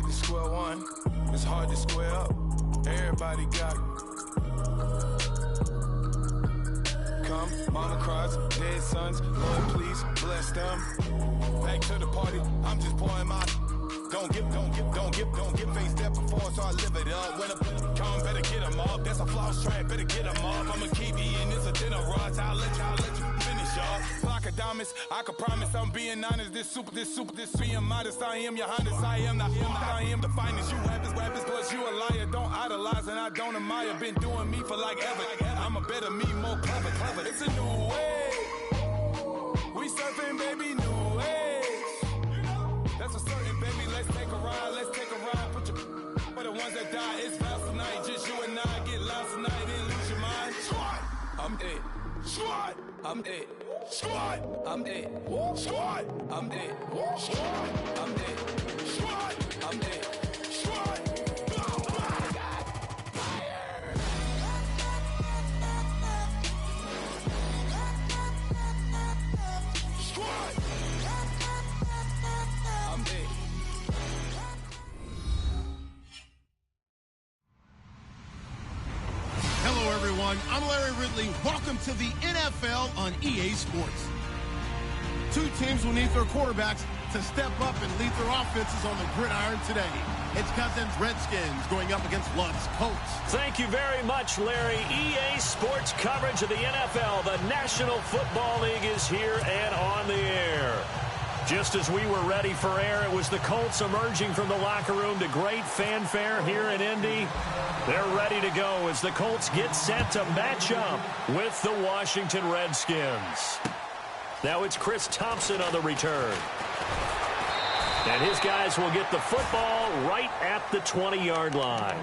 to square one. It's hard to square up. Everybody got it. Come, mama cries, dead sons. Lord, please bless them. Back to the party. I'm just pouring my. Don't give face that before, so I live it up. When I come, better get them up. That's a floss track, better get them up. I'ma keep eating this a dinner rush. I'll let you finish up. Flock of diamonds, I can promise I'm being honest. This being modest. I am your highness. I am the finest. You rappers, plus you a liar. Don't idolize and I don't admire. Been doing me for like ever. I'm a better me, more clever. It's a new way. We surfing, baby, new age. That's a certain, baby. Let's take a ride. Put your for the ones that die. It's vows tonight. Just you and I get lost tonight. Then lose your mind. Squad, I'm dead. Squad, I'm dead. Squad, I'm dead. Squad, I'm dead. Squad, I'm dead. Squad, I'm dead. Squad. Hello, everyone. I'm Larry Ridley. Welcome to the NFL on EA Sports. Two teams will need their quarterbacks to step up and lead their offenses on the gridiron today. It's Cousins' Redskins going up against Love's Colts. Thank you very much, Larry. EA Sports coverage of the NFL. The National Football League is here and on the air. Just as we were ready for air, it was the Colts emerging from the locker room to great fanfare here in Indy. They're ready to go as the Colts get set to match up with the Washington Redskins. Now it's Chris Thompson on the return. And his guys will get the football right at the 20-yard line.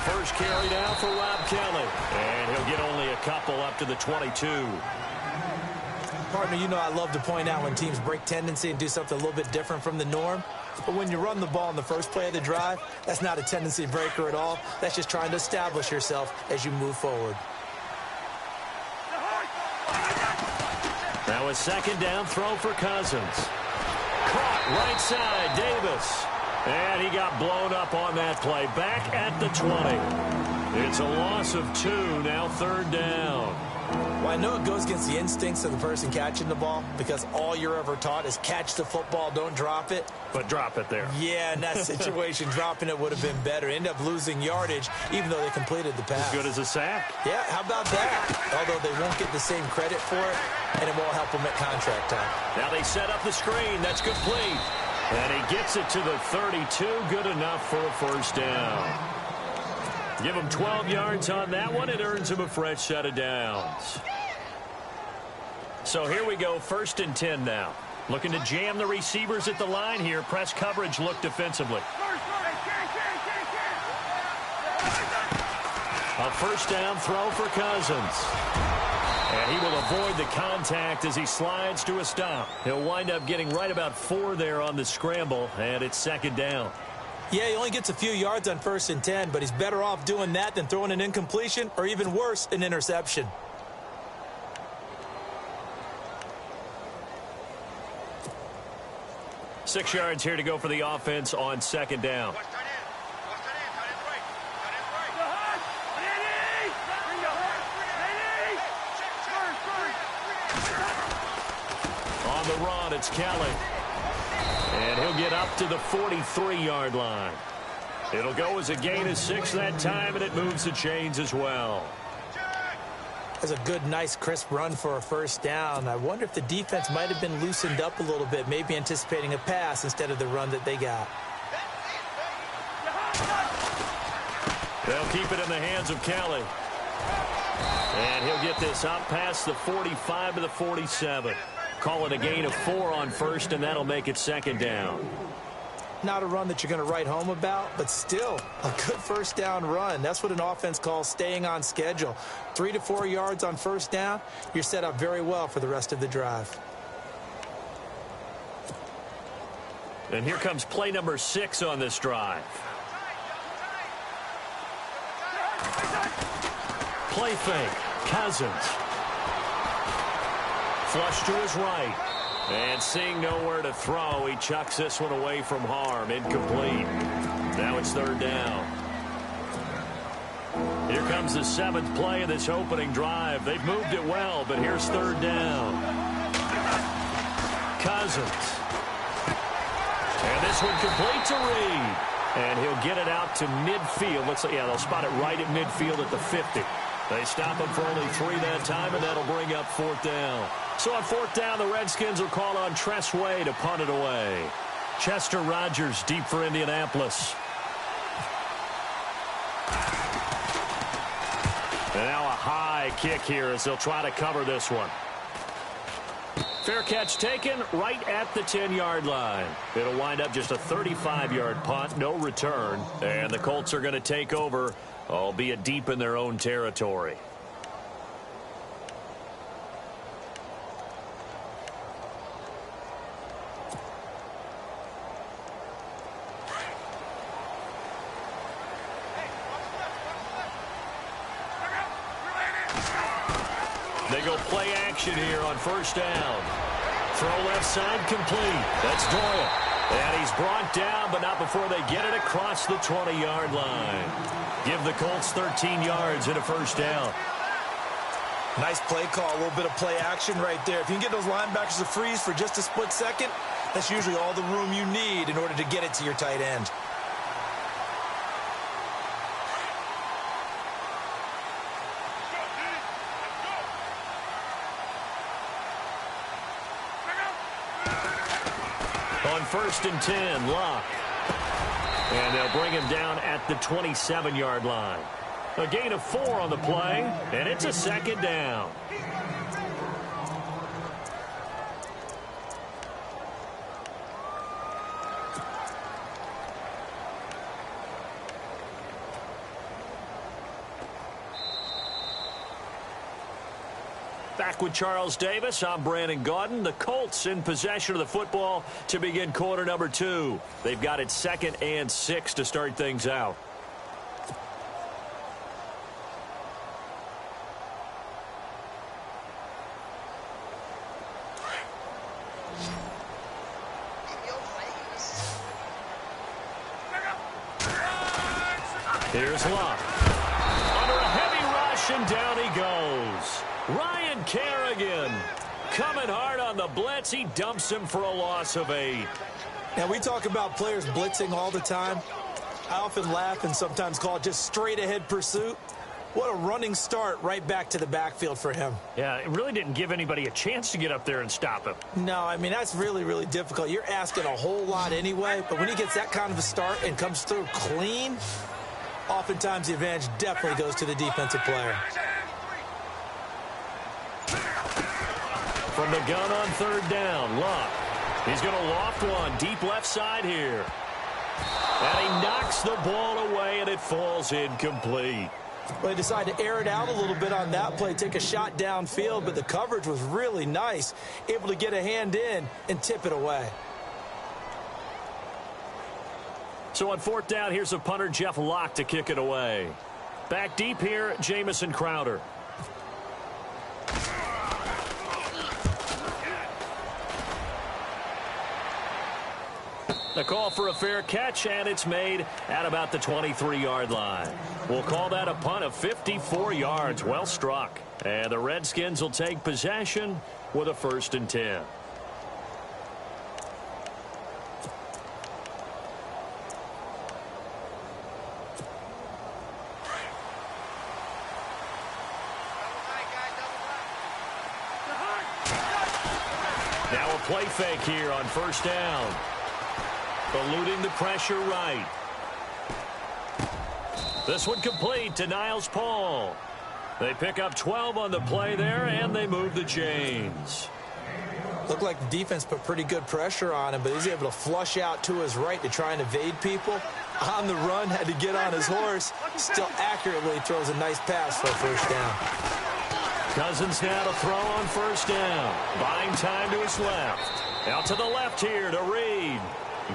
First carry down for Rob Kelly. And he'll get only a couple up to the 22. Partner, you know I love to point out when teams break tendency and do something a little bit different from the norm. But when you run the ball in the first play of the drive, that's not a tendency breaker at all. That's just trying to establish yourself as you move forward. Now a second down throw for Cousins. Caught right side, Davis. And he got blown up on that play. Back at the 20. It's a loss of 2, now third down. Well, I know it goes against the instincts of the person catching the ball because all you're ever taught is catch the football, don't drop it. But drop it there. Yeah, in that situation, dropping it would have been better. End up losing yardage, even though they completed the pass. As good as a sack. Yeah, how about that? Although they won't get the same credit for it, and it won't help them at contract time. Now they set up the screen. That's complete. And he gets it to the 32. Good enough for a first down. Give him 12 yards on that one. It earns him a fresh set of downs. So here we go, 1st and 10 now. Looking to jam the receivers at the line here. Press coverage look defensively. A first down throw for Cousins. And he will avoid the contact as he slides to a stop. He'll wind up getting right about 4 there on the scramble, and it's second down. Yeah, he only gets a few yards on 1st and 10, but he's better off doing that than throwing an incompletion or even worse, an interception. Six yards here to go for the offense on second down. On the run, it's Kelly. And he'll get up to the 43-yard line. It'll go as a gain of 6 that time, and it moves the chains as well. That's a good, nice, crisp run for a first down. I wonder if the defense might have been loosened up a little bit, maybe anticipating a pass instead of the run that they got. They'll keep it in the hands of Kelly. And he'll get this up past the 45 to the 47. Call it a gain of 4 on first, and that'll make it second down. Not a run that you're going to write home about, but still a good first down run. That's what an offense calls staying on schedule. 3 to 4 yards on first down, you're set up very well for the rest of the drive. And here comes play number 6 on this drive. Play fake. Cousins. Flush to his right. And seeing nowhere to throw, he chucks this one away from harm. Incomplete. Now it's third down. Here comes the 7th play of this opening drive. They've moved it well, but here's third down. Cousins. And this one complete to Reed. And he'll get it out to midfield. Looks like, yeah, they'll spot it right at midfield at the 50. They stop him for only 3 that time, and that'll bring up fourth down. So on fourth down, the Redskins will call on Tress Way to punt it away. Chester Rogers deep for Indianapolis. And now a high kick here as they'll try to cover this one. Fair catch taken right at the 10-yard line. It'll wind up just a 35-yard punt, no return. And the Colts are going to take over, albeit deep in their own territory. They go play action here on first down. Throw left side complete. That's Doyle. And he's brought down, but not before they get it across the 20-yard line. Give the Colts 13 yards and a first down. Nice play call, a little bit of play action right there. If you can get those linebackers to freeze for just a split second, that's usually all the room you need in order to get it to your tight end. On first and 10, Locke. And they'll bring him down at the 27-yard line. A gain of 4 on the play, and it's a second down. Back with Charles Davis, I'm Brandon Gaudin. The Colts in possession of the football to begin quarter number 2. They've got it 2nd and 6 to start things out. Here's Locke. Under a heavy rush, and down he goes. Ryan Kerrigan coming hard on the blitz. He dumps him for a loss of 8. Now, we talk about players blitzing all the time. I often laugh and sometimes call it just straight-ahead pursuit. What a running start right back to the backfield for him. Yeah, it really didn't give anybody a chance to get up there and stop him. No, I mean, that's really, really difficult. You're asking a whole lot anyway, but when he gets that kind of a start and comes through clean, oftentimes the advantage definitely goes to the defensive player. From the gun on third down, Locke. He's going to loft one deep left side here. And he knocks the ball away, and it falls incomplete. Well, they decided to air it out a little bit on that play, take a shot downfield, but the coverage was really nice, able to get a hand in and tip it away. So on fourth down, here's a punter, Jeff Locke, to kick it away. Back deep here, Jamison Crowder. A call for a fair catch, and it's made at about the 23-yard line. We'll call that a punt of 54 yards. Well struck. And the Redskins will take possession with a 1st and 10. Now a play fake here on first down. Eluding the pressure right. This one complete to Niles Paul. They pick up 12 on the play there, and they move the chains. Looked like the defense put pretty good pressure on him, but he's able to flush out to his right to try and evade people. On the run, had to get on his horse. Still accurately throws a nice pass for a first down. Cousins now to throw on first down. Buying time to his left. Out to the left here to Reed.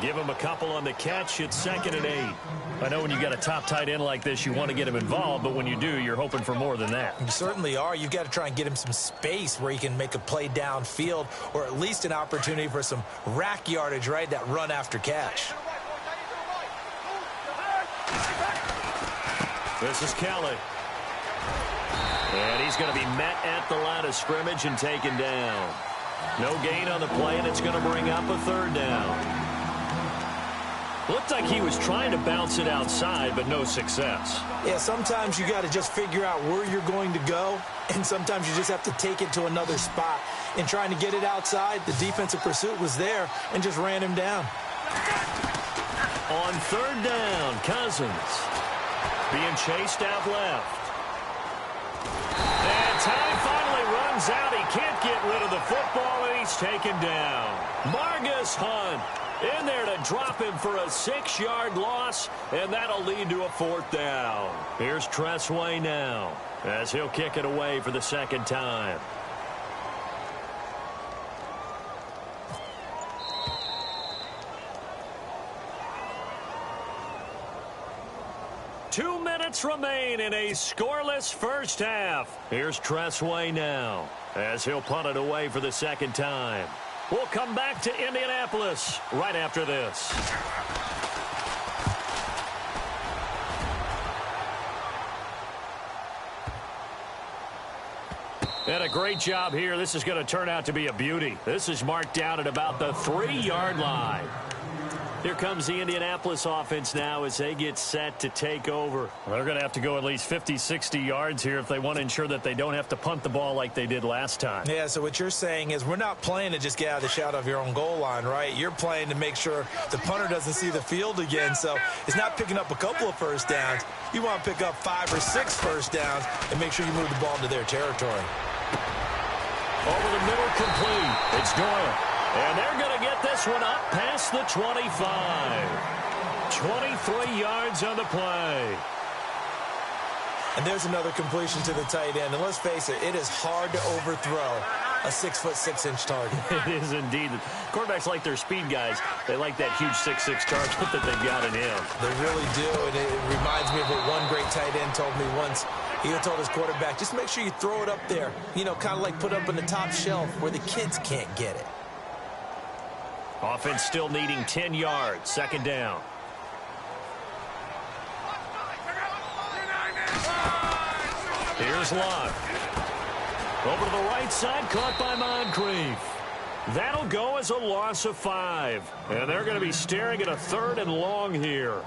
Give him a couple on the catch. It's 2nd and 8. I know when you got a top tight end like this, you want to get him involved, but when you do, you're hoping for more than that. You certainly are. You've got to try and get him some space where he can make a play downfield, or at least an opportunity for some rack yardage, right? That run after catch. This is Kelly. And he's going to be met at the line of scrimmage and taken down. No gain on the play, and it's going to bring up a 3rd down. Looked like he was trying to bounce it outside, but no success. Yeah, sometimes you got to just figure out where you're going to go, and sometimes you just have to take it to another spot. In trying to get it outside, the defensive pursuit was there and just ran him down. On 3rd down, Cousins being chased out left. And time finally runs out. He can't get rid of the football, and he's taken down. Margus Hunt in there to drop him for a 6-yard loss, and that'll lead to a 4th down. Here's Tressway now as he'll kick it away for the 2nd time. Two minutes remain in a scoreless first half. Here's Tressway now as he'll punt it away for the 2nd time. We'll come back to Indianapolis right after this. And a great job here. This is going to turn out to be a beauty. This is marked down at about the 3-yard line. Here comes the Indianapolis offense now as they get set to take over. They're going to have to go at least 50, 60 yards here if they want to ensure that they don't have to punt the ball like they did last time. Yeah, so what you're saying is we're not playing to just get out of the shadow of your own goal line, right? You're playing to make sure the punter doesn't see the field again. So it's not picking up a couple of first downs. You want to pick up 5 or 6 first downs and make sure you move the ball into their territory. Over the middle, complete. It's Doyle. And they're going to get this one up past the 25. 23 yards on the play. And there's another completion to the tight end. And let's face it, it is hard to overthrow a 6'6" target. It is indeed. Quarterbacks like their speed guys. They like that huge 6'6" target that they've got in him. They really do. And it reminds me of what one great tight end told me once. He told his quarterback, just make sure you throw it up there. You know, kind of like put up on the top shelf where the kids can't get it. Offense still needing 10 yards. 2nd down. Here's Locke. Over to the right side, caught by Moncrief. That'll go as a loss of 5. And they're going to be staring at a 3rd and long here.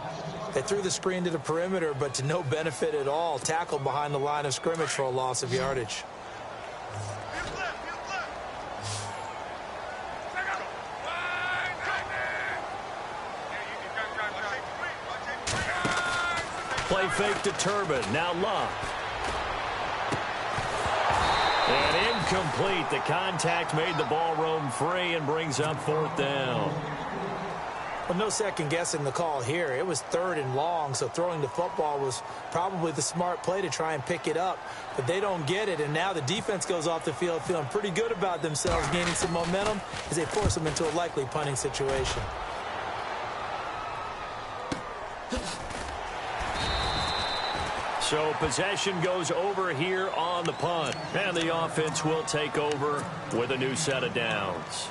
They threw the screen to the perimeter, but to no benefit at all. Tackled behind the line of scrimmage for a loss of yardage. Play fake to Turbin. Now Love. And incomplete. The contact made the ball roam free and brings up 4th down. Well, no second guessing the call here. It was 3rd and long, so throwing the football was probably the smart play to try and pick it up. But they don't get it, and now the defense goes off the field feeling pretty good about themselves, gaining some momentum as they force them into a likely punting situation. So possession goes over here on the punt. And the offense will take over with a new set of downs.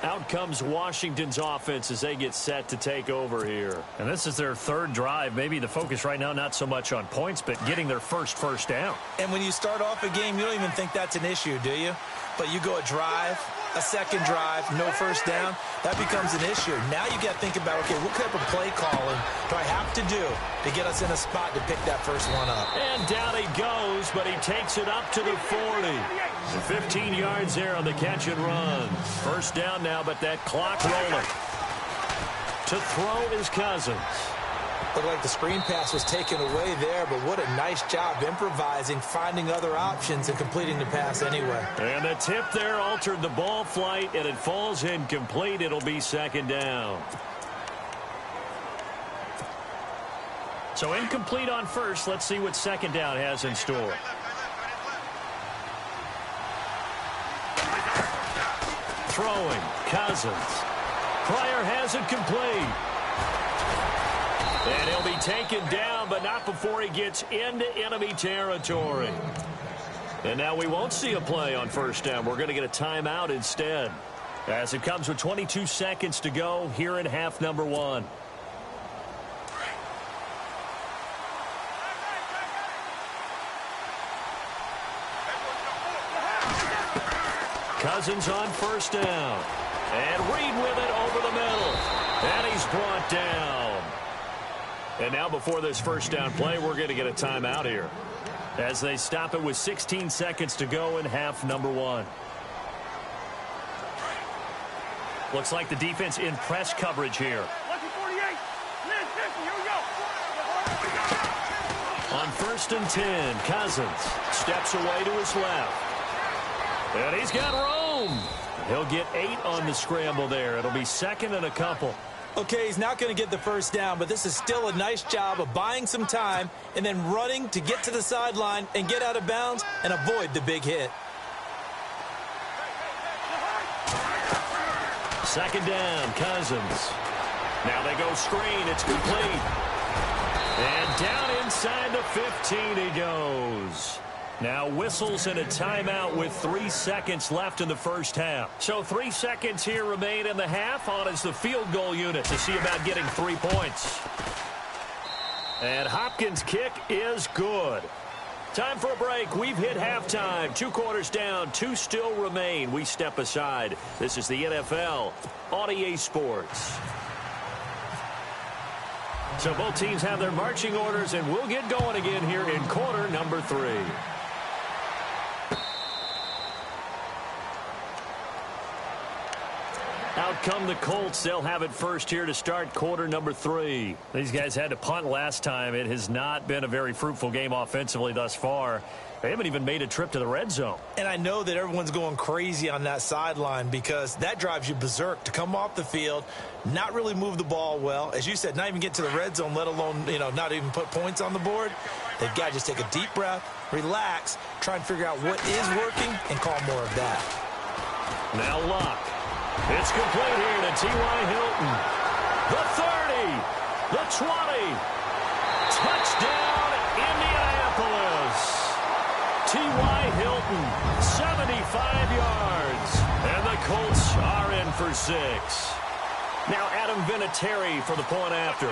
Out comes Washington's offense as they get set to take over here. And this is their 3rd drive. Maybe the focus right now not so much on points, but getting their first down. And when you start off a game, you don't even think that's an issue, do you? But you go a drive, a 2nd drive, no first down, that becomes an issue. Now you got to think about, okay, what type of play calling do I have to do to get us in a spot to pick that first one up? And down he goes, but he takes it up to the 40. And 15 yards there on the catch and run. First down now, but that clock rolling. To throw is Cousins. Looked like the screen pass was taken away there, but what a nice job improvising, finding other options, and completing the pass anyway. And the tip there altered the ball flight, and it falls incomplete. It'll be second down. So incomplete on first. Let's see what second down has in store. Throwing, Cousins. Pryor has it complete. And he'll be taken down, but not before he gets into enemy territory. And now we won't see a play on first down. We're going to get a timeout instead, as it comes with 22 seconds to go here in half number one. Cousins on first down. And Reed with it over the middle. And he's brought down. And now before this first down play, we're going to get a timeout here, as they stop it with 16 seconds to go in half number one. Looks like the defense in press coverage here. On first and 10, Cousins steps away to his left. And he's got room. He'll get 8 on the scramble there. It'll be second and a couple. Okay, he's not going to get the first down, but this is still a nice job of buying some time and then running to get to the sideline and get out of bounds and avoid the big hit. Second down, Cousins. Now they go screen. It's complete. And down inside the 15 he goes. Now whistles and a timeout with 3 seconds left in the first half. So 3 seconds here remain in the half. On is the field goal unit to see about getting 3 points. And Hopkins' kick is good. Time for a break. We've hit halftime. 2 quarters down. 2 still remain. We step aside. This is the NFL on EA Sports. So both teams have their marching orders, and we'll get going again here in quarter number 3. Out come the Colts. They'll have it first here to start quarter number 3. These guys had to punt last time. It has not been a very fruitful game offensively thus far. They haven't even made a trip to the red zone. And I know that everyone's going crazy on that sideline because that drives you berserk to come off the field, not really move the ball well. As you said, not even get to the red zone, let alone, not even put points on the board. They've got to just take a deep breath, relax, try and figure out what is working, and call more of that. Now Luck. It's complete here to T.Y. Hilton. The 30. The 20. Touchdown, Indianapolis. T.Y. Hilton, 75 yards. And the Colts are in for 6. Now Adam Vinatieri for the point after.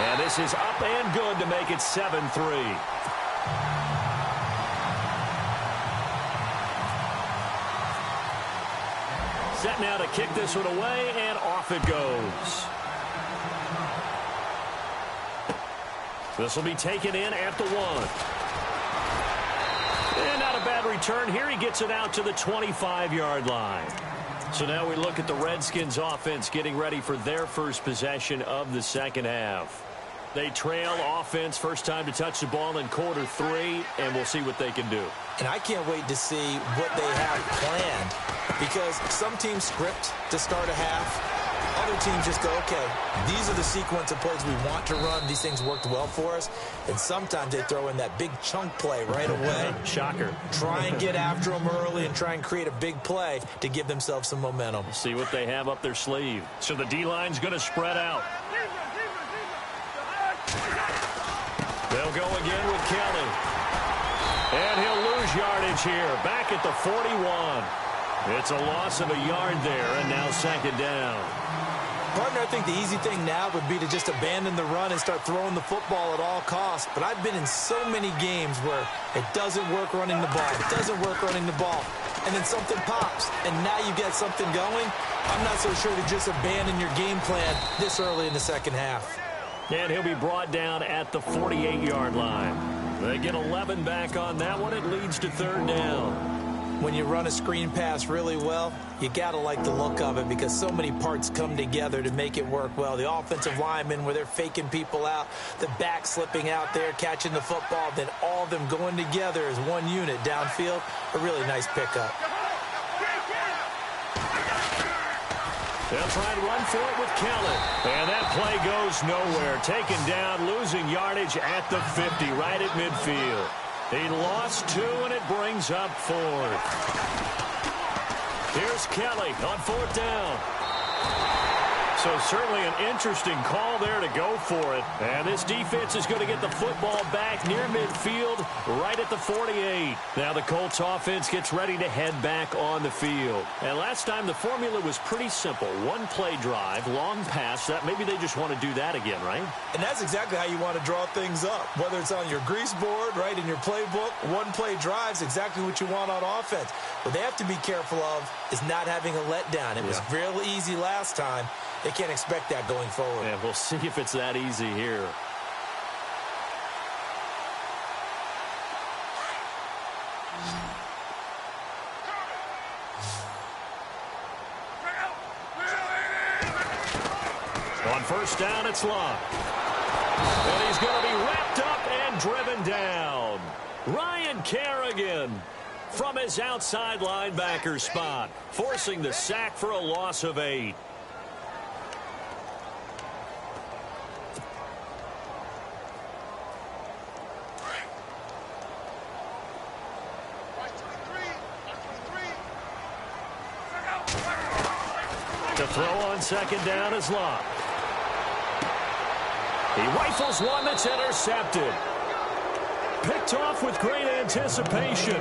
And this is up and good to make it 7-3. Set now to kick this one away, and off it goes. This will be taken in at the 1. And not a bad return here. He gets it out to the 25-yard line. So now we look at the Redskins offense getting ready for their first possession of the second half. They trail offense, first time to touch the ball in quarter 3, and we'll see what they can do. And I can't wait to see what they have planned, because some teams script to start a half. Other teams just go, okay, these are the sequence of plays we want to run. These things worked well for us. And sometimes they throw in that big chunk play right away. Shocker. Try and get after them early and try and create a big play to give themselves some momentum. See what they have up their sleeve. So the D-line's going to spread out. They'll go again with Kelly. And he'll lose yardage here. Back at the 41. It's a loss of a yard there, and now second down. Partner, I think the easy thing now would be to just abandon the run and start throwing the football at all costs. But I've been in so many games where it doesn't work running the ball. It doesn't work running the ball. And then something pops, and now you get something going. I'm not so sure to just abandon your game plan this early in the second half. And he'll be brought down at the 48-yard line. They get 11 back on that one. It leads to third down. When you run a screen pass really well, you got to like the look of it because so many parts come together to make it work well. The offensive linemen, where they're faking people out, the back slipping out there, catching the football, then all of them going together as one unit downfield. A really nice pickup. They'll try and run for it with Kelly. And that play goes nowhere. Taken down, losing yardage at the 50, right at midfield. He lost 2, and it brings up 4th. Here's Kelly on 4th down. So certainly an interesting call there to go for it. And this defense is going to get the football back near midfield, right at the 48. Now the Colts offense gets ready to head back on the field. And last time the formula was pretty simple. One play drive, long pass. That maybe they just want to do that again, right? And that's exactly how you want to draw things up. Whether it's on your grease board, right, in your playbook, one play drive is exactly what you want on offense. What they have to be careful of is not having a letdown. It was real easy last time. They can't expect that going forward. Yeah, we'll see if it's that easy here. On 1st down, it's locked. And he's going to be wrapped up and driven down. Ryan Kerrigan from his outside linebacker spot, forcing the sack for a loss of 8. The throw on 2nd down is locked. He rifles one that's intercepted. Picked off with great anticipation.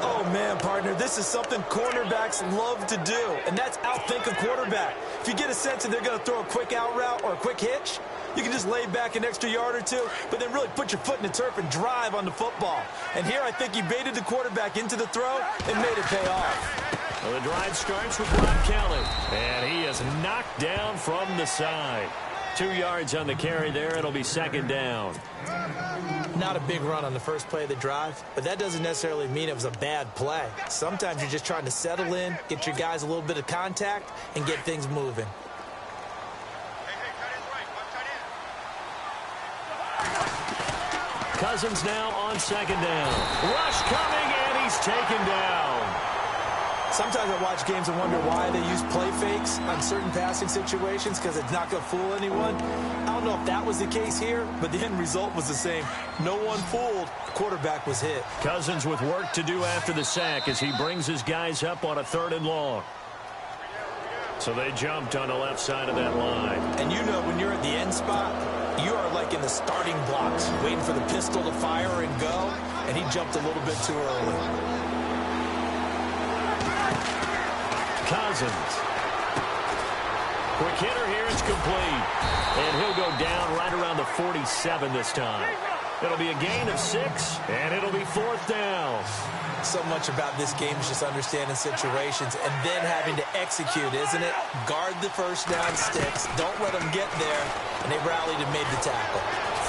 Oh, man, partner, this is something cornerbacks love to do, and that's outthink a quarterback. If you get a sense that they're going to throw a quick out route or a quick hitch, you can just lay back an extra yard or 2, but then really put your foot in the turf and drive on the football. And here I think he baited the quarterback into the throw and made it pay off. Well, the drive starts with Rob Kelly, and he is knocked down from the side. 2 yards on the carry there. It'll be 2nd down. Not a big run on the first play of the drive, but that doesn't necessarily mean it was a bad play. Sometimes you're just trying to settle in, get your guys a little bit of contact, and get things moving. Cousins now on 2nd down. Rush coming, and he's taken down. Sometimes I watch games and wonder why they use play fakes on certain passing situations because it's not going to fool anyone. I don't know if that was the case here, but the end result was the same. No one fooled. The quarterback was hit. Cousins with work to do after the sack as he brings his guys up on a 3rd and long. So they jumped on the left side of that line. And you know when you're at the end spot, you are like in the starting blocks, waiting for the pistol to fire and go, and he jumped a little bit too early. Cousins. Quick hitter here, it's complete. And he'll go down right around the 47 this time. It'll be a gain of 6, and it'll be 4th down. So much about this game is just understanding situations and then having to execute, isn't it? Guard the first down sticks. Don't let them get there. And they rallied and made the tackle.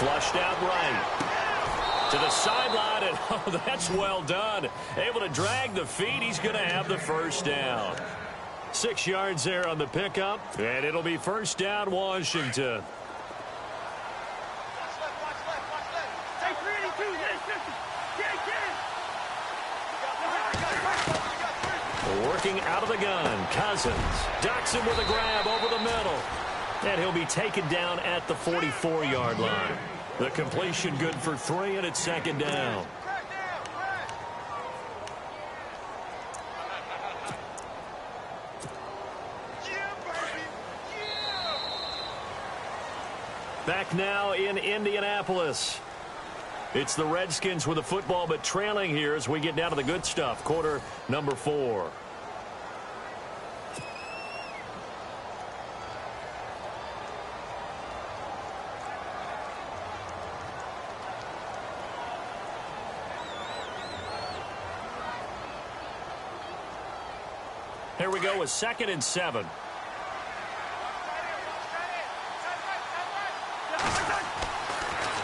Flushed out right. To the sideline, and oh, that's well done. Able to drag the feet. He's going to have the 1st down. 6 yards there on the pickup, and it'll be 1st down, Washington. Working out of the gun, Cousins docks him with a grab over the middle, and he'll be taken down at the 44-yard line. The completion good for 3, and it's 2nd down. Back now in Indianapolis. It's the Redskins with the football, but trailing here as we get down to the good stuff. Quarter number 4. Here we go with 2nd and 7.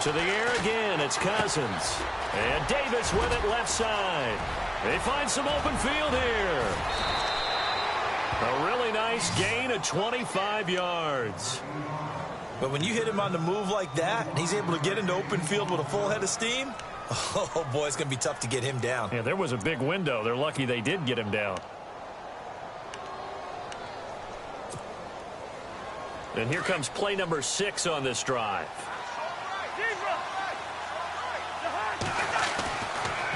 To the air again, it's Cousins. And Davis with it left side. They find some open field here. A really nice gain of 25 yards. But when you hit him on the move like that, and he's able to get into open field with a full head of steam, oh, boy, it's going to be tough to get him down. Yeah, there was a big window. They're lucky they did get him down. And here comes play number 6 on this drive.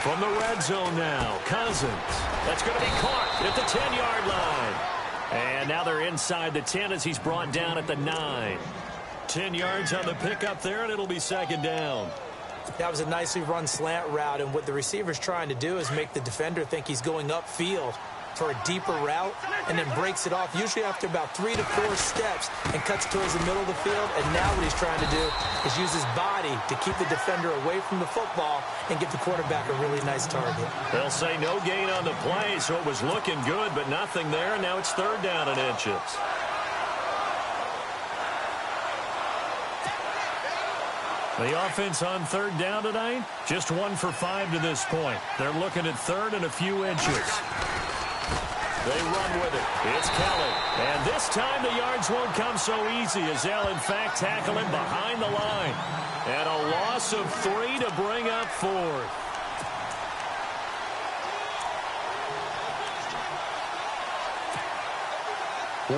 From the red zone now, Cousins. That's going to be caught at the 10-yard line. And now they're inside the 10 as he's brought down at the 9. 10 yards on the pickup there, and it'll be second down. That was a nicely run slant route, and what the receiver's trying to do is make the defender think he's going upfield for a deeper route, and then breaks it off, usually after about 3 to 4 steps, and cuts towards the middle of the field. And now what he's trying to do is use his body to keep the defender away from the football and give the quarterback a really nice target. They'll say no gain on the play, so it was looking good, but nothing there. Now it's third down and inches. The offense on third down tonight, just 1 for 5 to this point. They're looking at third and a few inches. They run with it. It's Kelly. And this time the yards won't come so easy as they'll, in fact, tackle him behind the line. And a loss of 3 to bring up fourth.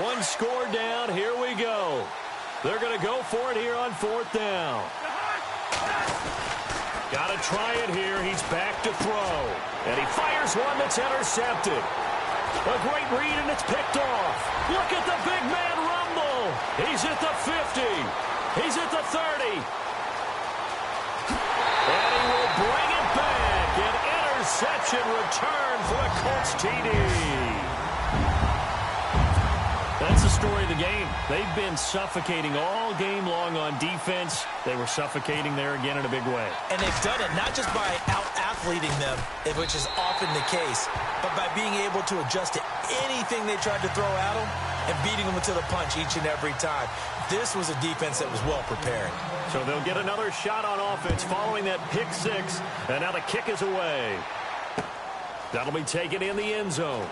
One score down. Here we go. They're going to go for it here on fourth down. Got to try it here. He's back to throw. And he fires one that's intercepted. A great read, and it's picked off. Look at the big man rumble. He's at the 50. He's at the 30. And he will bring it back. An interception return for a Colts TD. That's the story of the game. They've been suffocating all game long on defense. They were suffocating there again in a big way. And they've done it not just by out-athleting them, which is often the case, but by being able to adjust to anything they tried to throw at them and beating them to the punch each and every time. This was a defense that was well prepared. So they'll get another shot on offense following that pick 6. And now the kick is away. That'll be taken in the end zone.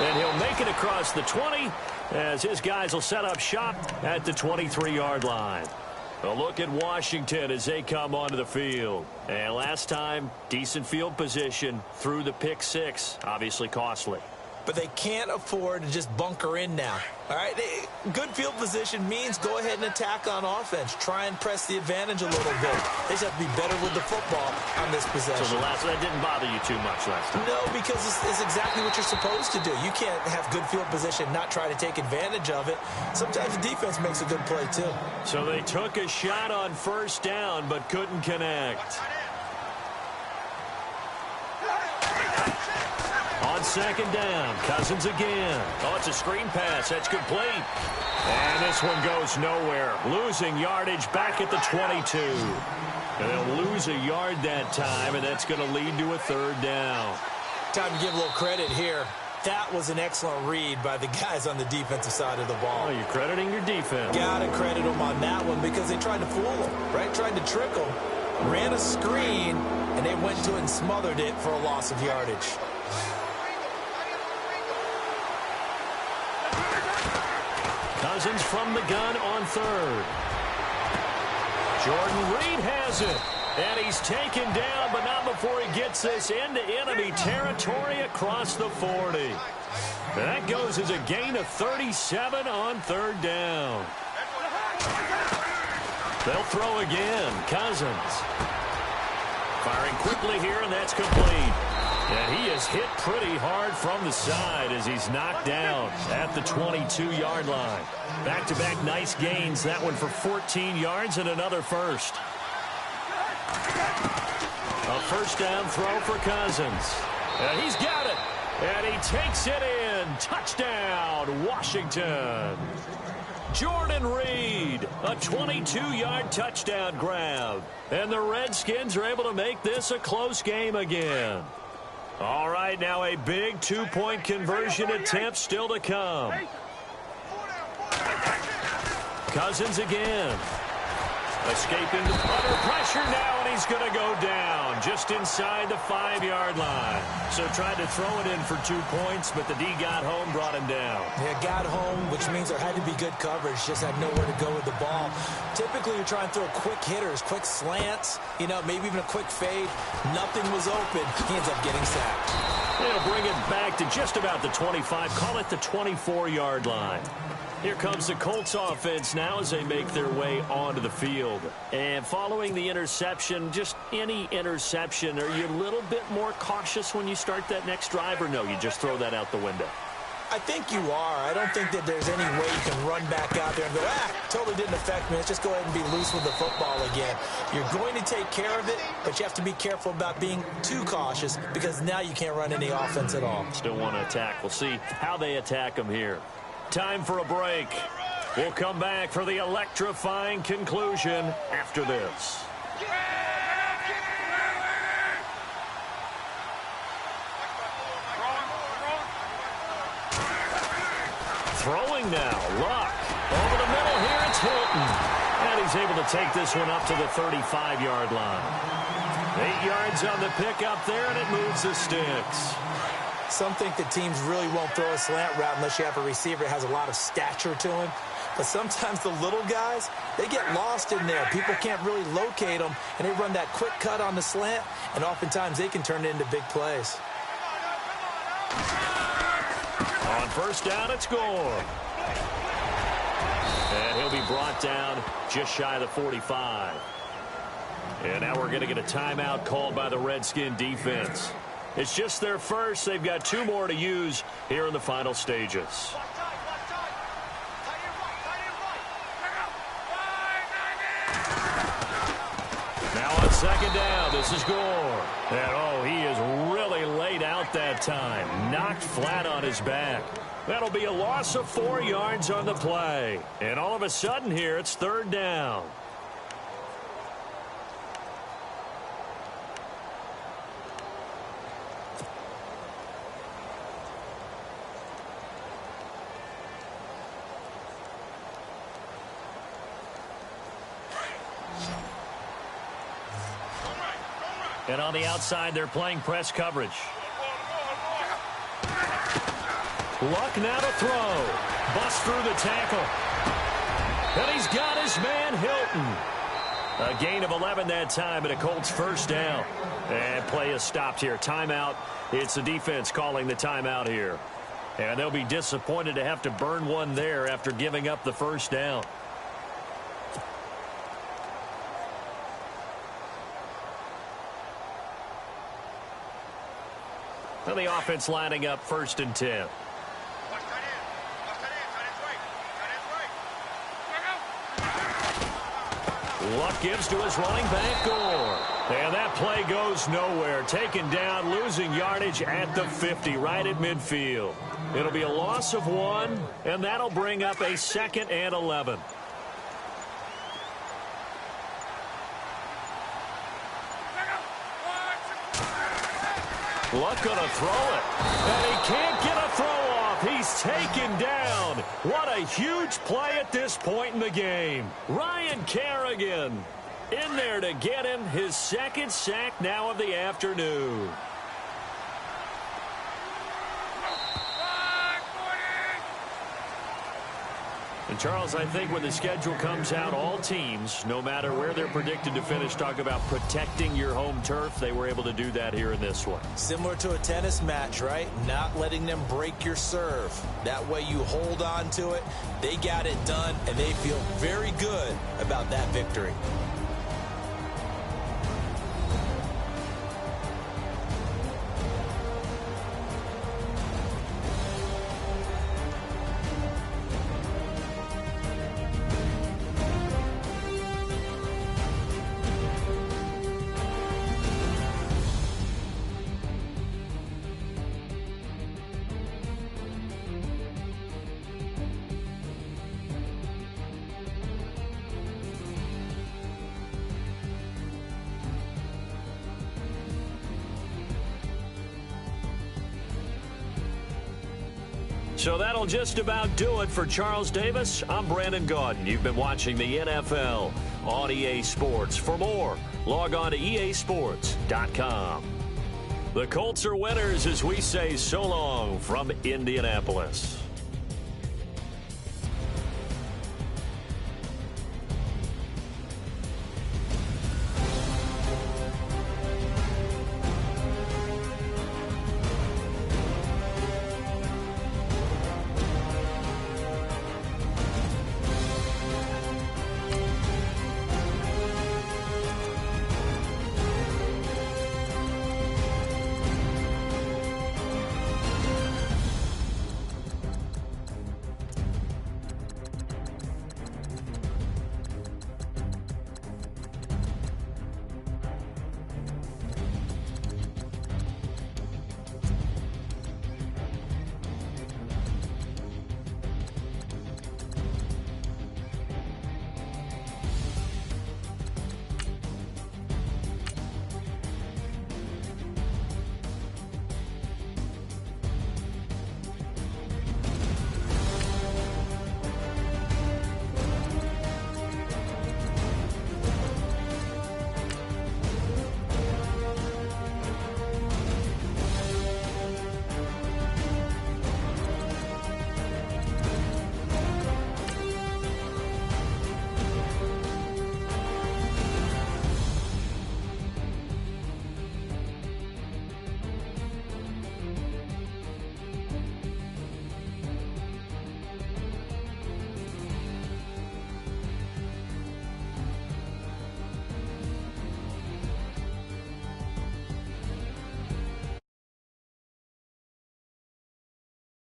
And he'll make it across the 20 as his guys will set up shop at the 23-yard line. A look at Washington as they come onto the field. And last time, decent field position through the pick 6. Obviously costly. But they can't afford to just bunker in now. All right, good field position means go ahead and attack on offense. Try and press the advantage a little bit. They just have to be better with the football on this possession. So that didn't bother you too much last time? No, because it's exactly what you're supposed to do. You can't have good field position, not try to take advantage of it. Sometimes the defense makes a good play, too. So they took a shot on first down, but couldn't connect. On second down, Cousins again. Oh, it's a screen pass. That's complete. And this one goes nowhere. Losing yardage back at the 22. And they'll lose a yard that time, and that's going to lead to a third down. Time to give a little credit here. That was an excellent read by the guys on the defensive side of the ball. Oh, you're crediting your defense. Got to credit them on that one because they tried to fool them, right? Tried to trick them. Ran a screen, and they went to it and smothered it for a loss of yardage. Cousins from the gun on third. Jordan Reed has it. And he's taken down, but not before he gets this into enemy territory across the 40. And that goes as a gain of 37 on third down. They'll throw again. Cousins. Firing quickly here, and that's complete. And he is hit pretty hard from the side as he's knocked down at the 22-yard line. Back-to-back nice gains. That one for 14 yards and another first. A first down throw for Cousins. And he's got it. And he takes it in. Touchdown, Washington. Jordan Reed, a 22-yard touchdown grab. And the Redskins are able to make this a close game again. All right, now a big two-point conversion attempt still to come. Cousins again. Escaping under pressure now, and he's going to go down just inside the 5-yard line. So tried to throw it in for 2 points, but the D got home, brought him down. Yeah, got home, which means there had to be good coverage. Just had nowhere to go with the ball. Typically, you're trying to throw quick hitters, quick slants, maybe even a quick fade. Nothing was open. He ends up getting sacked. They'll bring it back to just about the 25. Call it the 24-yard line. Here comes the Colts offense now as they make their way onto the field. And following the interception, just any interception, are you a little bit more cautious when you start that next drive, or no, you just throw that out the window? I think you are. I don't think that there's any way you can run back out there and go, totally didn't affect me. Let's just go ahead and be loose with the football again. You're going to take care of it, but you have to be careful about being too cautious because now you can't run any offense at all. Still want to attack. We'll see how they attack them here. Time for a break. We'll come back for the electrifying conclusion after this. Throwing now, Luck. Over the middle here, it's Hilton. And he's able to take this one up to the 35-yard line. 8 yards on the pickup there, and it moves the sticks. Some think that teams really won't throw a slant route unless you have a receiver that has a lot of stature to him. But sometimes the little guys, they get lost in there. People can't really locate them, and they run that quick cut on the slant, and oftentimes they can turn it into big plays. On first down, it's Gore. And he'll be brought down just shy of the 45. And now we're going to get a timeout called by the Redskin defense. It's just their first. They've got 2 more to use here in the final stages. Now on second down, this is Gore. And, he is really laid out that time. Knocked flat on his back. That'll be a loss of 4 yards on the play. And all of a sudden here, it's third down. And on the outside, they're playing press coverage. Luck now to throw. Bust through the tackle. And he's got his man, Hilton. A gain of 11 that time, and a Colts first down. And play is stopped here. Timeout. It's the defense calling the timeout here. And they'll be disappointed to have to burn one there after giving up the first down. And the offense lining up first and 10. Luck gives to his running back, Gore. And that play goes nowhere. Taken down, losing yardage at the 50, right at midfield. It'll be a loss of 1, and that'll bring up a 2nd and 11. Luck gonna throw it, and he can't get a throw off. He's taken down. What a huge play at this point in the game. Ryan Kerrigan in there to get him his 2nd sack now of the afternoon. And Charles, I think when the schedule comes out, all teams, no matter where they're predicted to finish, talk about protecting your home turf. They were able to do that here in this one. Similar to a tennis match, right? Not letting them break your serve. That way you hold on to it. They got it done, and they feel very good about that victory. So that'll just about do it for Charles Davis. I'm Brandon Gaudin. You've been watching the NFL on EA Sports. For more, log on to easports.com. The Colts are winners as we say so long from Indianapolis.